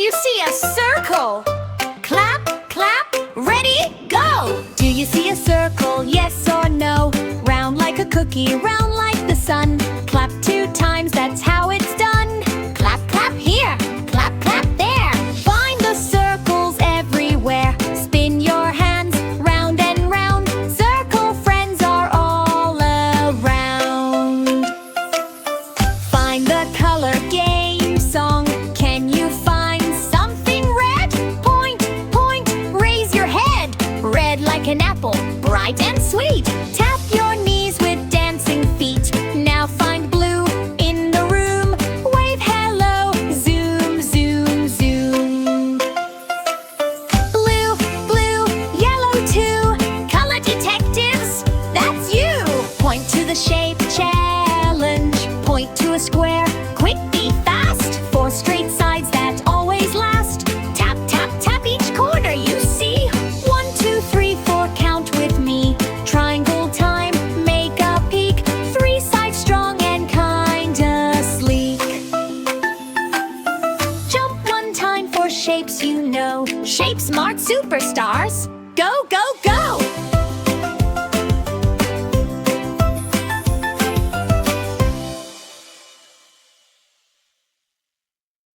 you see a circle? Clap, clap, ready, go! Do you see a circle, yes or no? Round like a cookie, round like the sun. Clap 2 times, that's how it's done. Clap, clap here, clap, clap there. Find the circles everywhere. Spin your hands round and round. Circle friends are all around. Find the color game song. Can you find something red? Point, point, raise your head. Red like an apple, bright and sweet. Tap your knees with dancing feet. Now find blue in the room. Wave hello, zoom, zoom, zoom. Blue, blue, yellow too. Color detectives, that's you. Point to the shape challenge. Point to a square, quick, be fast. 4 straight sides that always last. Tap, tap, tap each corner you see. 1, 2, 3, 4, count with me. Triangle time, make a peak. 3 sides strong and kinda sleek. Jump 1 time for shapes you know. Shape smart superstars. Go, go, go!